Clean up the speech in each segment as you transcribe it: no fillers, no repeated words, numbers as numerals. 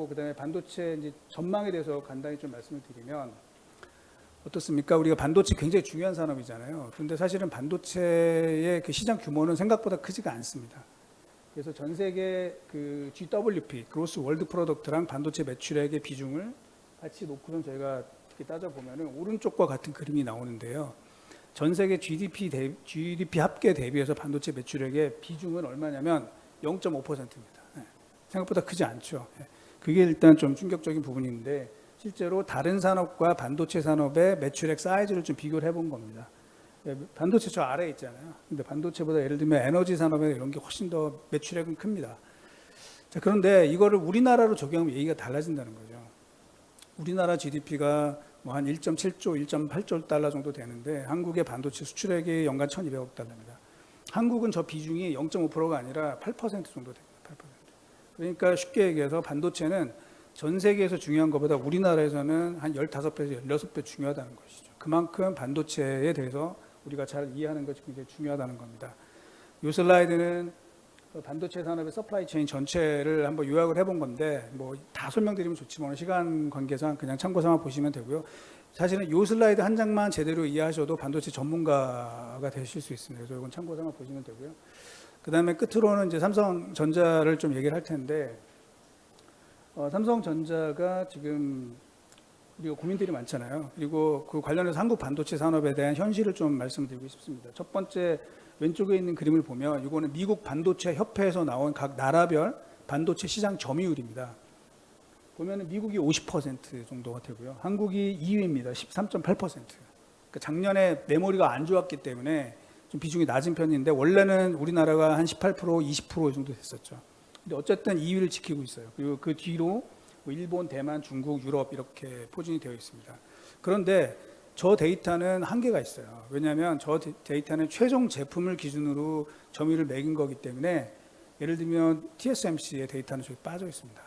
하고 그다음에 반도체 이제 전망에 대해서 간단히 좀 말씀을 드리면 어떻습니까? 우리가 반도체 굉장히 중요한 산업이잖아요. 그런데 사실은 반도체의 그 시장 규모는 생각보다 크지가 않습니다. 그래서 전 세계 그 GWP, 그로스 월드 프로덕트랑 반도체 매출액의 비중을 같이 놓고선 저희가 이렇게 따져보면은 오른쪽과 같은 그림이 나오는데요. 전 세계 GDP 합계 대비해서 반도체 매출액의 비중은 얼마냐면 0.5%입니다. 생각보다 크지 않죠. 그게 일단 좀 충격적인 부분인데 실제로 다른 산업과 반도체 산업의 매출액 사이즈를 좀 비교를 해본 겁니다. 반도체 저 아래에 있잖아요. 근데 반도체보다 예를 들면 에너지 산업에 이런 게 훨씬 더 매출액은 큽니다. 자, 그런데 이거를 우리나라로 적용하면 얘기가 달라진다는 거죠. 우리나라 GDP가 뭐 한 1.7조, 1.8조 달러 정도 되는데 한국의 반도체 수출액이 연간 1,200억 달러입니다. 한국은 저 비중이 0.5%가 아니라 8% 정도 됩니다. 8%. 그러니까 쉽게 얘기해서 반도체는 전 세계에서 중요한 것보다 우리나라에서는 한 15배에서 16배 중요하다는 것이죠. 그만큼 반도체에 대해서 우리가 잘 이해하는 것이 굉장히 중요하다는 겁니다. 이 슬라이드는 반도체 산업의 서플라이 체인 전체를 한번 요약을 해본 건데 뭐 다 설명드리면 좋지만 시간 관계상 그냥 참고 삼아 보시면 되고요. 사실은 이 슬라이드 한 장만 제대로 이해하셔도 반도체 전문가가 되실 수 있습니다. 그래서 이건 참고 삼아 보시면 되고요. 그 다음에 끝으로는 이제 삼성전자를 좀 얘기를 할 텐데 삼성전자가 지금 우리가 고민들이 많잖아요. 그리고 그 관련해서 한국 반도체 산업에 대한 현실을 좀 말씀드리고 싶습니다. 첫 번째 왼쪽에 있는 그림을 보면 이거는 미국 반도체 협회에서 나온 각 나라별 반도체 시장 점유율입니다. 보면은 미국이 50% 정도가 되고요. 한국이 2위입니다. 13.8%. 그러니까 작년에 메모리가 안 좋았기 때문에 좀 비중이 낮은 편인데 원래는 우리나라가 한 18%, 20% 정도 됐었죠. 근데 어쨌든 2위를 지키고 있어요. 그리고 그 뒤로 뭐 일본, 대만, 중국, 유럽 이렇게 포진이 되어 있습니다. 그런데 저 데이터는 한계가 있어요. 왜냐하면 저 데이터는 최종 제품을 기준으로 점유율을 매긴 거기 때문에 예를 들면 TSMC의 데이터는 저기 빠져 있습니다.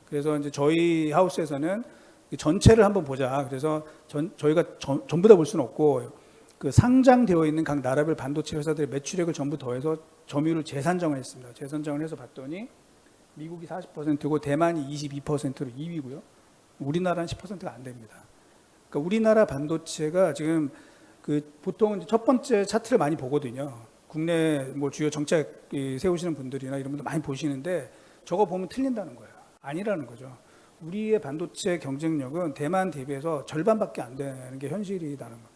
그래서 이제 저희 하우스에서는 전체를 한번 보자. 그래서 저희가 전부 다 볼 수는 없고 그 상장되어 있는 각 나라별 반도체 회사들의 매출액을 전부 더해서 점유율을 재산정을 했습니다. 재산정을 해서 봤더니 미국이 40%고 대만이 22%로 2위고요. 우리나라는 10%가 안 됩니다. 그러니까 우리나라 반도체가 지금 그 보통 첫 번째 차트를 많이 보거든요. 국내 뭐 주요 정책 세우시는 분들이나 이런 분들 많이 보시는데 저거 보면 틀린다는 거예요. 아니라는 거죠. 우리의 반도체 경쟁력은 대만 대비해서 절반밖에 안 되는 게 현실이라는 겁니다.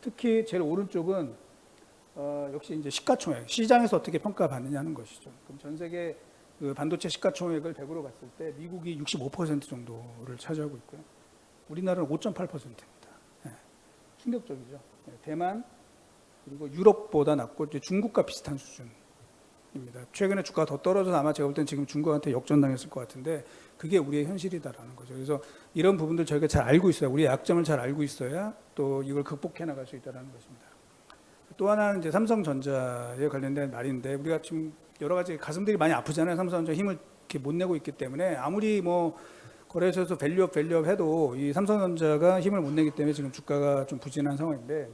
특히 제일 오른쪽은 역시 이제 시가총액, 시장에서 어떻게 평가받느냐는 것이죠. 그럼 전 세계 그 반도체 시가총액을 100으로 봤을 때 미국이 65% 정도를 차지하고 있고요. 우리나라는 5.8%입니다. 네. 충격적이죠. 네. 대만 그리고 유럽보다 낮고 중국과 비슷한 수준입니다. 최근에 주가가 더 떨어져서 아마 제가 볼 때는 지금 중국한테 역전당했을 것 같은데 그게 우리의 현실이다라는 거죠. 그래서 이런 부분들 저희가 잘 알고 있어야 우리의 약점을 잘 알고 있어야 또 이걸 극복해 나갈 수 있다는 것입니다. 또 하나는 이제 삼성전자에 관련된 말인데 우리가 지금 여러 가지 가슴들이 많이 아프잖아요. 삼성전자 힘을 이렇게 못 내고 있기 때문에 아무리 뭐 거래소에서 밸류업 해도 이 삼성전자가 힘을 못 내기 때문에 지금 주가가 좀 부진한 상황인데